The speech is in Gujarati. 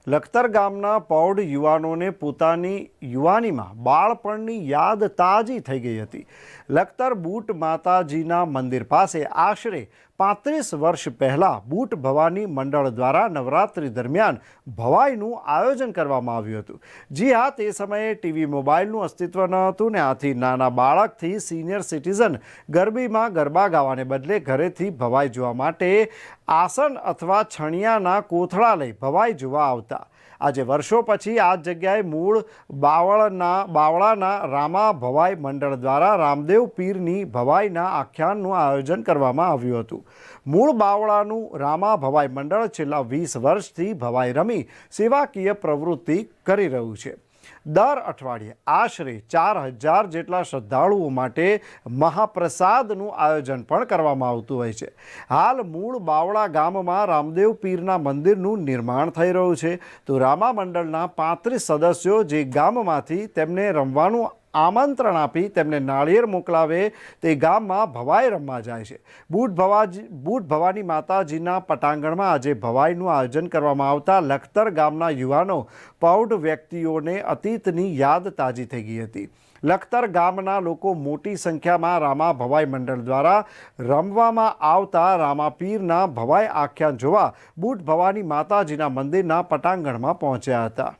લખતર ગામના પૌઢ યુવાનોને પોતાની યુવાનીમાં બાળપણની યાદ તાજી થઈ ગઈ હતી. લખતર બુટ માતાજીના મંદિર પાસે આશરે 35 વર્ષ પહેલાં બુટ ભવાની મંડળ દ્વારા નવરાત્રિ દરમિયાન ભવાઈનું આયોજન કરવામાં આવ્યું હતું. જી હા, તે સમયે ટીવી મોબાઈલનું અસ્તિત્વ ન હતું ને આથી નાના બાળકથી સિનિયર સિટીઝન ગરબીમાં ગરબા ગાવાને બદલે ઘરેથી ભવાઈ જોવા માટે આસન અથવા છણિયાના કોથળા લઈ ભવાઈ જોવા આવતા. આજે વર્ષો પછી આ જગ્યાએ મૂળ બાવળાના રામા ભવાઈ મંડળ દ્વારા રામદેવ પીરની ભવાઈના આખ્યાનનું આયોજન કરવામાં આવ્યું હતું. મૂળ બાવળાનું રામા ભવાઈ મંડળ છેલ્લા 20 વર્ષથી ભવાઈ રમી સેવાકીય પ્રવૃત્તિ કરી રહ્યું છે. દર અઠવાડિયે આશરે 4000 જેટલા શ્રદ્ધાળુઓ માટે મહાપ્રસાદનું આયોજન પણ કરવામાં આવતું હોય છે. હાલ મૂળ બાવળા ગામમાં રામદેવ પીરના મંદિરનું નિર્માણ થઈ રહ્યું છે. તો રામા મંડળના 35 સદસ્યો જે ગામમાંથી તેમને રમવાનું આમંત્રણ આપી તેમને નાળિયેર મોકલાવે તે ગામમાં ભવાઈ રમવા જાય છે. બુટ ભવાની માતાજીના પટાંગણમાં આજે ભવાઈનું આયોજન કરવામાં આવતા લખતર ગામના યુવાનો પૌઢ વ્યક્તિઓને અતીતની યાદ તાજી થઈ ગઈ હતી. લખતર ગામના લોકો મોટી સંખ્યામાં રામા ભવાઈ મંડળ દ્વારા રમવામાં આવતા રામાપીરના ભવાઈ આખ્યાન જોવા બુટ ભવાની માતાજીના મંદિરના પટાંગણમાં પહોંચ્યા હતા.